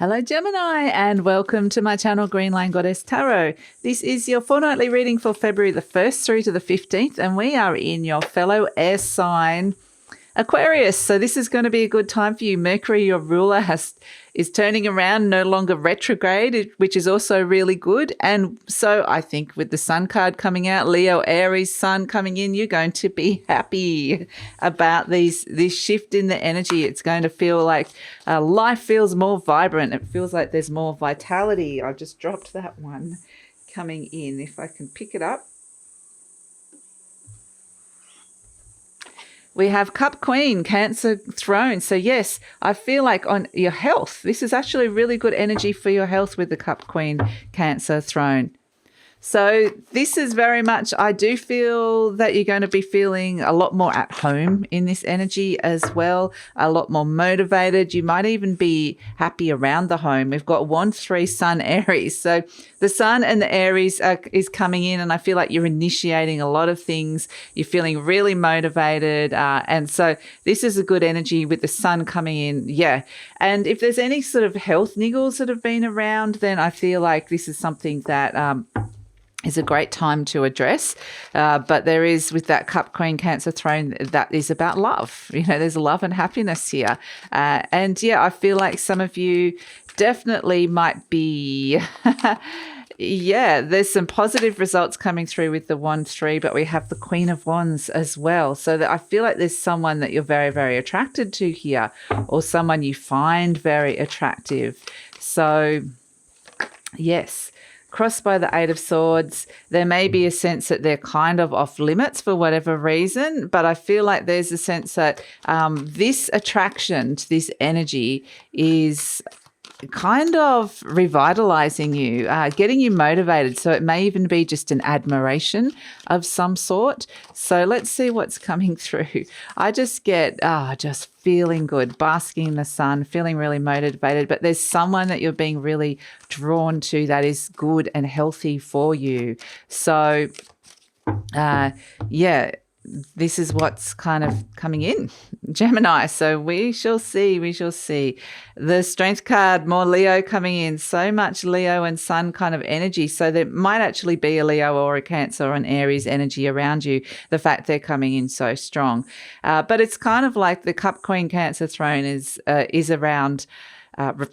Hello Gemini and welcome to my channel GreenLion Goddess Tarot. This is your fortnightly reading for February the 1st through to the 15th and we are in your fellow air sign Aquarius. So this is going to be a good time for you. Mercury, your ruler, is turning around, no longer retrograde, which is also really good. And so I think with the Sun card coming out, Leo, Aries, Sun coming in, you're going to be happy about this shift in the energy. It's going to feel like life feels more vibrant. It feels like there's more vitality. I've just dropped that one coming in. If I can pick it up. We have Cup Queen, Cancer Throne. So yes, I feel like on your health, this is actually really good energy for your health with the Cup Queen, Cancer Throne. So this is very much, I do feel that you're going to be feeling a lot more at home in this energy as well, a lot more motivated. You might even be happy around the home. We've got 1-3 Sun Aries. So the Sun and the Aries is coming in and I feel like you're initiating a lot of things. You're feeling really motivated. And so this is a good energy with the Sun coming in. Yeah. And if there's any sort of health niggles that have been around, then I feel like this is something that is a great time to address. But there is, with that Cup Queen Cancer Throne, that is about love. You know, there's love and happiness here. And yeah, I feel like some of you definitely might be, yeah, there's some positive results coming through with the 1-3, but we have the Queen of Wands as well. So that I feel like there's someone that you're very, very attracted to here, or someone you find very attractive. So yes. Crossed by the 8 of Swords, there may be a sense that they're kind of off limits for whatever reason, but I feel like there's a sense that this attraction to this energy is kind of revitalizing you, getting you motivated. So it may even be just an admiration of some sort. So let's see what's coming through. I just get just feeling good, basking in the sun, feeling really motivated, but there's someone that you're being really drawn to that is good and healthy for you. So yeah, this is what's kind of coming in, Gemini. So we shall see. We shall see. The Strength card, more Leo coming in. So much Leo and Sun kind of energy. So there might actually be a Leo or a Cancer or an Aries energy around you, the fact they're coming in so strong. But it's kind of like the Cup Queen Cancer Throne is around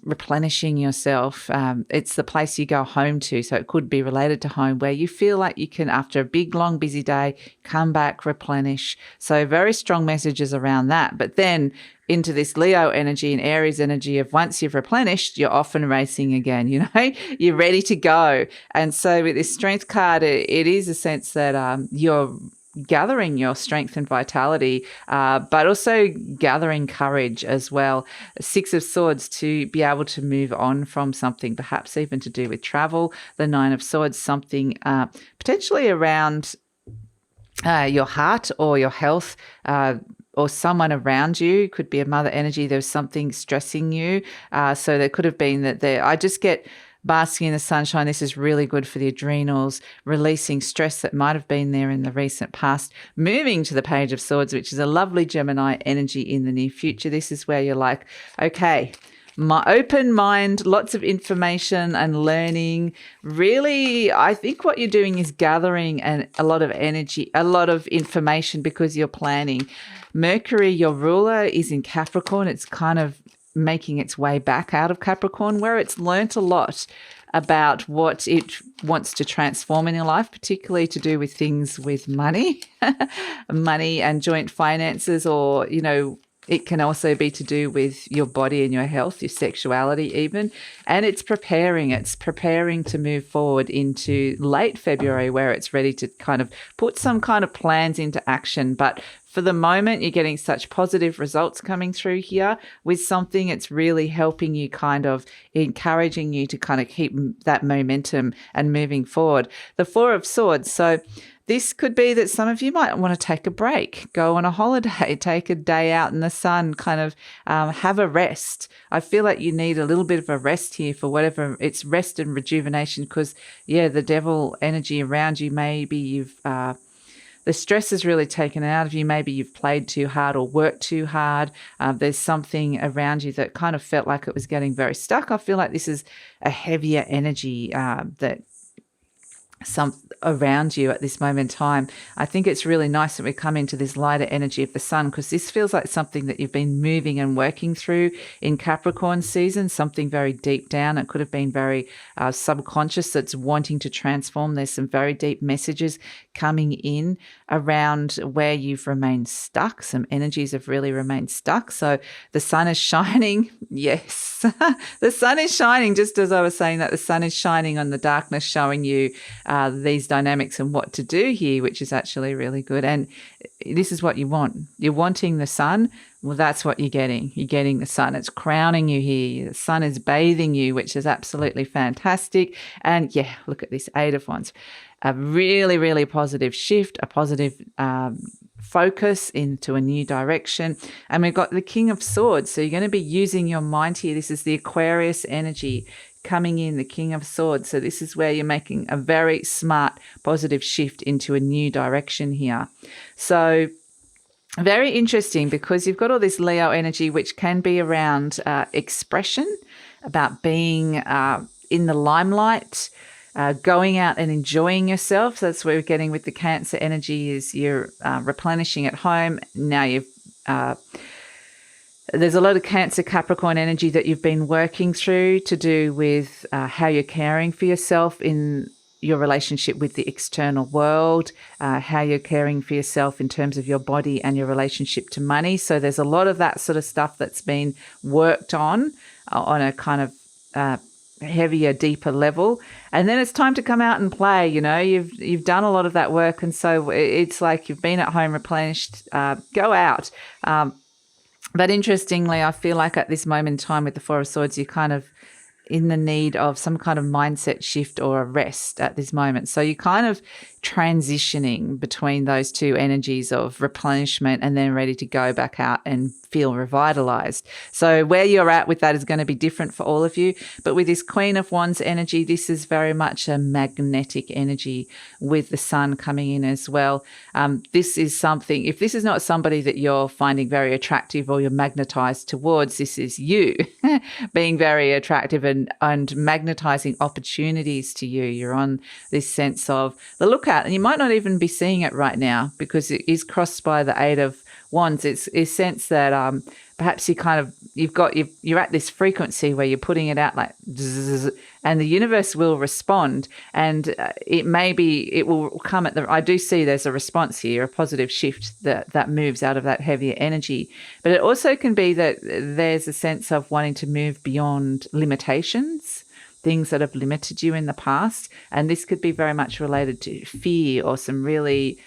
replenishing yourself. It's the place you go home to. So it could be related to home, where you feel like you can, after a big, long, busy day, come back, replenish. So very strong messages around that. But then into this Leo energy and Aries energy of once you've replenished, you're off and racing again, you know, you're ready to go. And so with this Strength card, it is a sense that you're gathering your strength and vitality, but also gathering courage as well. 6 of Swords, to be able to move on from something, perhaps even to do with travel. The 9 of Swords, something potentially around your heart or your health, or someone around you. Could be a mother energy. There's something stressing you. So there could have been that I just get basking in the sunshine. This is really good for the adrenals, releasing stress that might have been there in the recent past, moving to the Page of Swords, which is a lovely Gemini energy in the near future. This is where you're like, okay, my open mind, lots of information and learning. Really, I think what you're doing is gathering a lot of energy, a lot of information, because you're planning. Mercury, your ruler, is in Capricorn. It's kind of making its way back out of Capricorn, where it's learnt a lot about what it wants to transform in your life, particularly to do with things with money, money and joint finances, or, you know, it can also be to do with your body and your health, your sexuality even. And it's preparing to move forward into late February, where it's ready to kind of put some kind of plans into action. But for the moment, you're getting such positive results coming through here with something. It's really helping you, kind of encouraging you to kind of keep that momentum and moving forward. The 4 of Swords. So this could be that some of you might want to take a break, go on a holiday, take a day out in the sun, kind of have a rest. I feel like you need a little bit of a rest here for whatever, it's rest and rejuvenation, because, yeah, the devil energy around you, maybe you've the stress is really taken out of you. Maybe you've played too hard or worked too hard. There's something around you that kind of felt like it was getting very stuck. I feel like this is a heavier energy that some around you at this moment in time. I think it's really nice that we come into this lighter energy of the sun, because this feels like something that you've been moving and working through in Capricorn season, something very deep down. It could have been very subconscious that's wanting to transform. There's some very deep messages coming in around where you've remained stuck. Some energies have really remained stuck. So the sun is shining. Yes, the sun is shining. Just as I was saying that, the sun is shining on the darkness, showing you these dynamics and what to do here, which is actually really good. And this is what you want. You're wanting the sun. Well, that's what you're getting. You're getting the sun. It's crowning you here. The sun is bathing you, which is absolutely fantastic. And yeah, look at this 8 of Wands. A really, really positive shift, a positive focus into a new direction. And we've got the King of Swords. So you're going to be using your mind here. This is the Aquarius energy coming in, the King of Swords. So this is where you're making a very smart, positive shift into a new direction here. So very interesting, because you've got all this Leo energy, which can be around expression, about being in the limelight, going out and enjoying yourself. So that's where we're getting with the Cancer energy, is you're replenishing at home. Now you've there's a lot of Cancer Capricorn energy that you've been working through to do with how you're caring for yourself in your relationship with the external world, how you're caring for yourself in terms of your body and your relationship to money. So there's a lot of that sort of stuff that's been worked on a kind of heavier, deeper level. And then it's time to come out and play. You know, you've done a lot of that work, and so it's like you've been at home replenished. Go out. But interestingly, I feel like at this moment in time with the 4 of Swords, you're kind of in the need of some kind of mindset shift or a rest at this moment. So you're kind of transitioning between those two energies of replenishment and then ready to go back out and feel revitalized. So where you're at with that is going to be different for all of you. But with this Queen of Wands energy, this is very much a magnetic energy with the sun coming in as well. This is something, if this is not somebody that you're finding very attractive or you're magnetized towards, this is you being very attractive and magnetizing opportunities to you. You're on this sense of the lookout, and you might not even be seeing it right now because it is crossed by the 8 of Wands. It's a sense that perhaps you're at this frequency where you're putting it out like zzz, and the universe will respond, and it will come at I do see there's a response here, a positive shift that moves out of that heavier energy. But it also can be that there's a sense of wanting to move beyond limitations, things that have limited you in the past. And this could be very much related to fear or some really,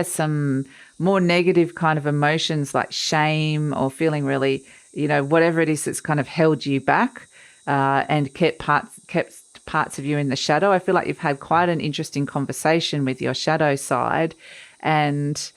some more negative kind of emotions like shame or feeling really, whatever it is that's kind of held you back and kept parts of you in the shadow. I feel like you've had quite an interesting conversation with your shadow side, and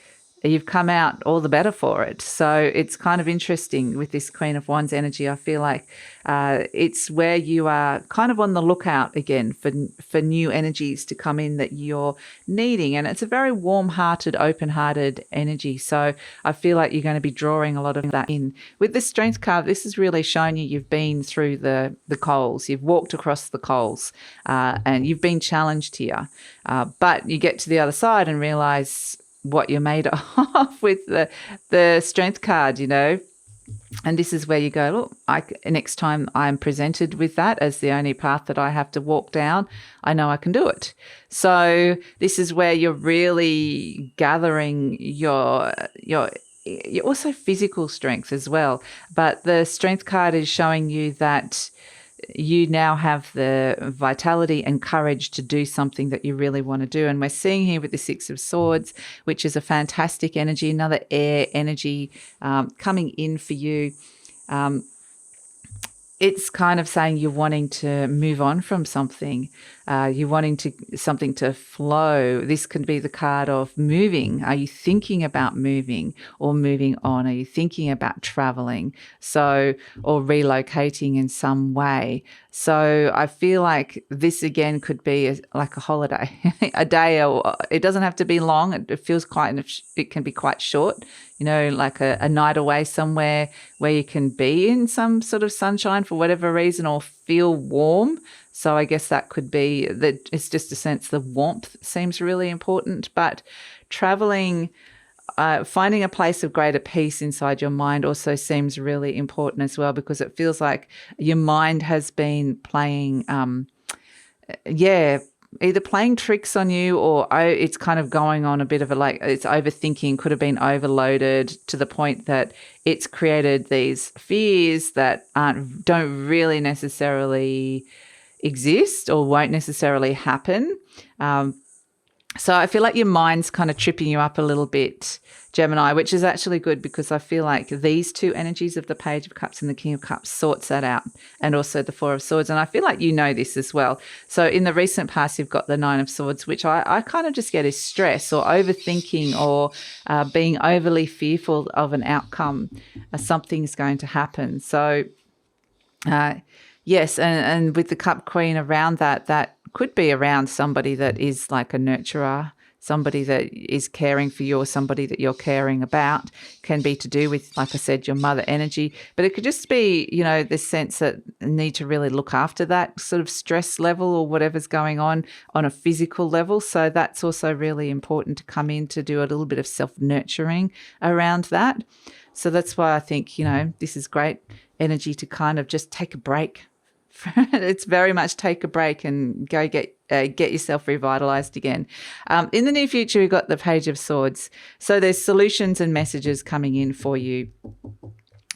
you've come out all the better for it. So it's kind of interesting with this Queen of Wands energy. I feel like it's where you are kind of on the lookout again for new energies to come in that you're needing. And it's a very warm-hearted, open-hearted energy. So I feel like you're going to be drawing a lot of that in. With the Strength card, this is really showing you've been through the coals. You've walked across the coals and you've been challenged here. But you get to the other side and realize what you're made of with the Strength card, and this is where you go, look, next time I'm presented with that as the only path that I have to walk down, I know I can do it. So this is where you're really gathering your also physical strength as well. But the Strength card is showing you that you now have the vitality and courage to do something that you really want to do. And we're seeing here with the 6 of Swords, which is a fantastic energy, another air energy coming in for you. It's kind of saying you're wanting to move on from something. You're wanting something to flow. This could be the card of moving. Are you thinking about moving or moving on? Are you thinking about traveling? So, or relocating in some way. So I feel like this again could be like a holiday, a day, or it doesn't have to be long. It can be quite short, like a night away somewhere where you can be in some sort of sunshine for whatever reason or feel warm. So I guess that could be that it's just a sense the warmth seems really important, but traveling, finding a place of greater peace inside your mind also seems really important as well, because it feels like your mind has been playing, either playing tricks on you, or it's kind of going on a bit of it's overthinking, could have been overloaded to the point that it's created these fears that don't really necessarily exist or won't necessarily happen. So I feel like your mind's kind of tripping you up a little bit, Gemini, which is actually good, because I feel like these two energies of the Page of Cups and the King of Cups sorts that out, and also the Four of Swords. And I feel like you know this as well. So in the recent past, you've got the Nine of Swords, which I kind of just get is stress or overthinking or being overly fearful of an outcome. Something's going to happen. So yes, and with the Cup Queen around that could be around somebody that is like a nurturer, somebody that is caring for you, or somebody that you're caring about. Can be to do with, like I said, your mother energy, but it could just be, this sense that need to really look after that sort of stress level or whatever's going on a physical level. So that's also really important to come in to do a little bit of self-nurturing around that. So that's why I think, this is great energy to kind of just take a break. It's very much take a break and go get yourself revitalized again. In the near future, we've got the Page of Swords. So there's solutions and messages coming in for you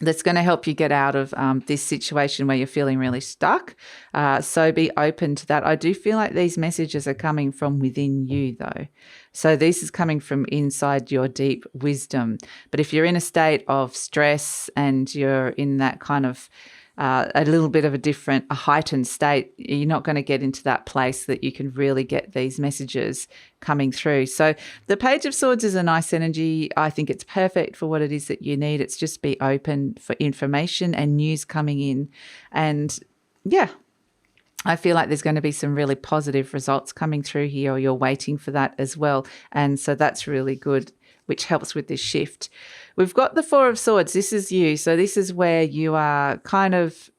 that's going to help you get out of this situation where you're feeling really stuck. So be open to that. I do feel like these messages are coming from within you, though. So this is coming from inside your deep wisdom. But if you're in a state of stress and you're in that kind of a little bit of a heightened state, you're not going to get into that place that you can really get these messages coming through. So the Page of Swords is a nice energy. I think it's perfect for what it is that you need. It's just be open for information and news coming in. And yeah, I feel like there's going to be some really positive results coming through here, or you're waiting for that as well. And so that's really good, which helps with this shift. We've got the Four of Swords. This is you. So this is where you are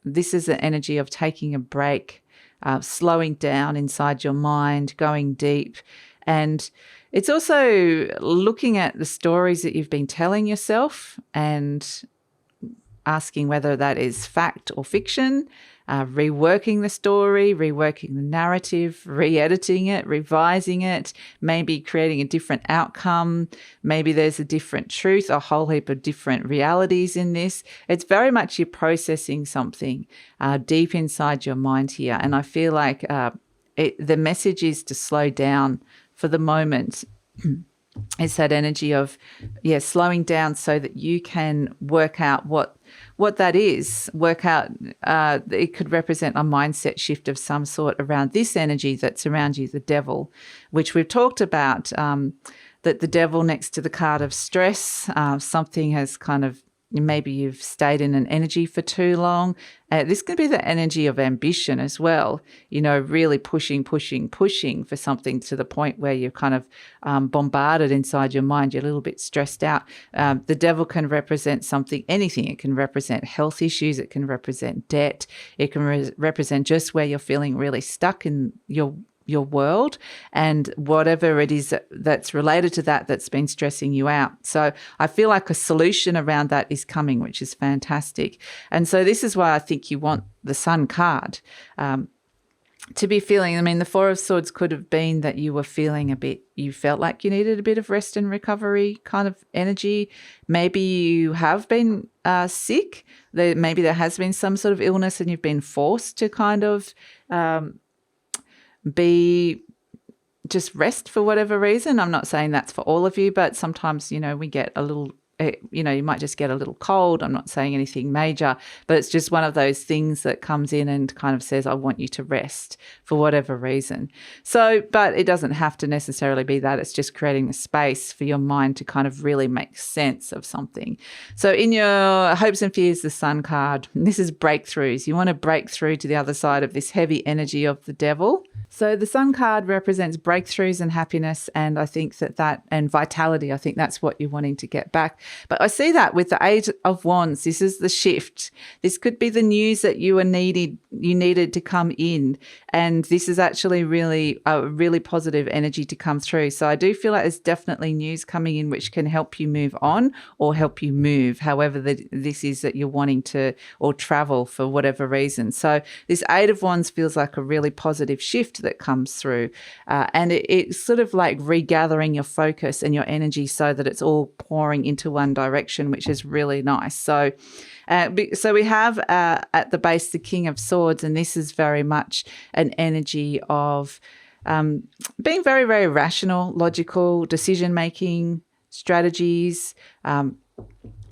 this is the energy of taking a break, slowing down inside your mind, going deep. And it's also looking at the stories that you've been telling yourself and asking whether that is fact or fiction, reworking the story, reworking the narrative, re-editing it, revising it, maybe creating a different outcome. Maybe there's a different truth, a whole heap of different realities in this. It's very much you're processing something deep inside your mind here. And I feel like the message is to slow down for the moment. It's that energy of, slowing down so that you can work out what that is. Work out, it could represent a mindset shift of some sort around this energy that's around you, the devil, which we've talked about, that the devil next to the card of stress, something has kind of, maybe you've stayed in an energy for too long. This could be the energy of ambition as well, really pushing for something to the point where you're kind of bombarded inside your mind. You're a little bit stressed out. The devil can represent anything. It can represent health issues. It can represent debt. It can represent just where you're feeling really stuck in your world, and whatever it is that's related to that's been stressing you out. So I feel like a solution around that is coming, which is fantastic. And so this is why I think you want the Sun card to be feeling. The Four of Swords could have been that you were feeling you felt like you needed a bit of rest and recovery kind of energy. Maybe you have been sick. Maybe there has been some sort of illness and you've been forced to kind of just rest for whatever reason. I'm not saying that's for all of you, but sometimes, we get a little you might just get a little cold. I'm not saying anything major, but it's just one of those things that comes in and kind of says, I want you to rest for whatever reason. So, but it doesn't have to necessarily be that. It's just creating the space for your mind to kind of really make sense of something. So in your hopes and fears, the Sun card, this is breakthroughs. You want to break through to the other side of this heavy energy of the devil. So the Sun card represents breakthroughs and happiness, and I think that and vitality, I think that's what you're wanting to get back. But I see that with the Eight of Wands, this is the shift. This could be the news that you needed to come in, and this is actually really a really positive energy to come through. So I do feel like there's definitely news coming in which can help you move on or help you move, however this is that you're wanting to, or travel for whatever reason. So this Eight of Wands feels like a really positive shift that comes through, and it's sort of like regathering your focus and your energy so that it's all pouring into one direction, which is really nice. So we have at the base the King of Swords, and this is very much an energy of being very, very rational, logical, decision-making, strategies,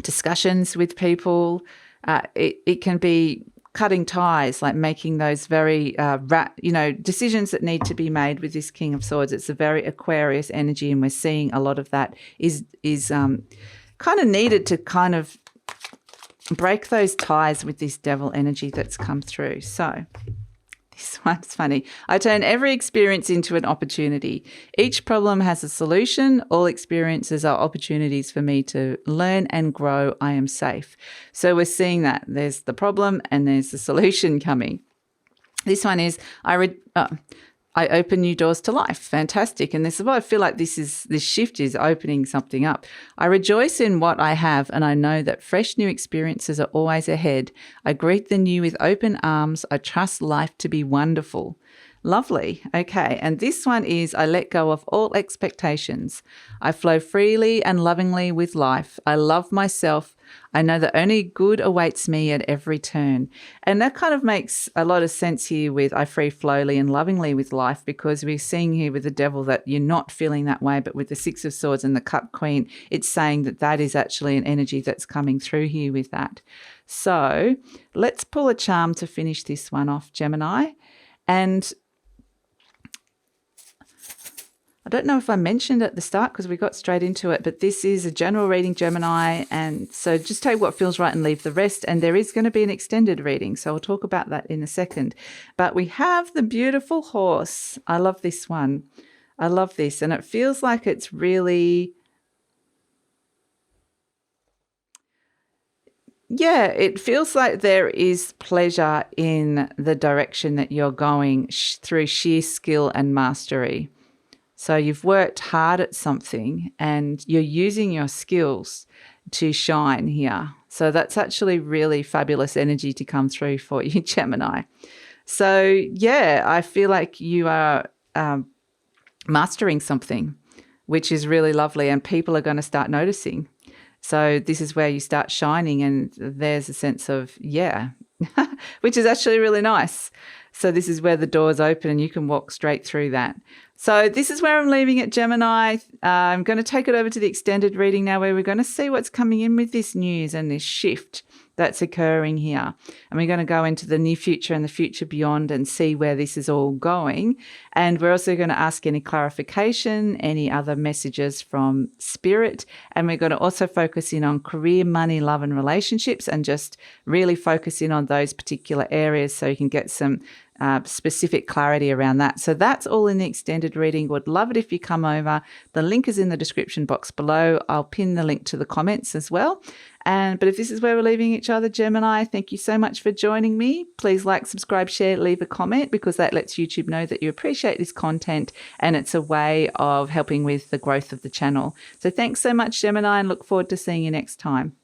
discussions with people. It can be cutting ties, like making those very, decisions that need to be made with this King of Swords. It's a very Aquarius energy, and we're seeing a lot of that is kind of needed to kind of break those ties with this devil energy that's come through. So this one's funny. I turn every experience into an opportunity. Each problem has a solution. All experiences are opportunities for me to learn and grow. I am safe. So we're seeing that there's the problem and there's the solution coming. This one is I open new doors to life. Fantastic. And this is why I feel like this shift is opening something up. I rejoice in what I have, and I know that fresh new experiences are always ahead. I greet the new with open arms. I trust life to be wonderful. Lovely. Okay. And this one is I let go of all expectations. I flow freely and lovingly with life. I love myself. I know that only good awaits me at every turn. And that kind of makes a lot of sense here with I free flowly and lovingly with life, because we're seeing here with the devil that you're not feeling that way, but with the Six of Swords and the Cup Queen, it's saying that is actually an energy that's coming through here with that. So let's pull a charm to finish this one off, Gemini. And I don't know if I mentioned at the start because we got straight into it, but this is a general reading, Gemini. And so just take what feels right and leave the rest. And there is going to be an extended reading. So I'll talk about that in a second. But we have the beautiful horse. I love this one. I love this. And it feels like it's really, it feels like there is pleasure in the direction that you're going through sheer skill and mastery. So you've worked hard at something and you're using your skills to shine here. So that's actually really fabulous energy to come through for you, Gemini. So, I feel like you are mastering something, which is really lovely, and people are going to start noticing. So this is where you start shining, and there's a sense of, which is actually really nice. So this is where the doors open and you can walk straight through that. So this is where I'm leaving it, Gemini. I'm going to take it over to the extended reading now, where we're going to see what's coming in with this news and this shift that's occurring here. And we're going to go into the near future and the future beyond and see where this is all going. And we're also going to ask any clarification, any other messages from Spirit. And we're going to also focus in on career, money, love, and relationships, and just really focus in on those particular areas so you can get some specific clarity around that. So that's all in the extended reading. Would love it if you come over. The link is in the description box below. I'll pin the link to the comments as well. But if this is where we're leaving each other, Gemini, thank you so much for joining me. Please like, subscribe, share, leave a comment, because that lets YouTube know that you appreciate this content, and it's a way of helping with the growth of the channel. So thanks so much, Gemini, and look forward to seeing you next time.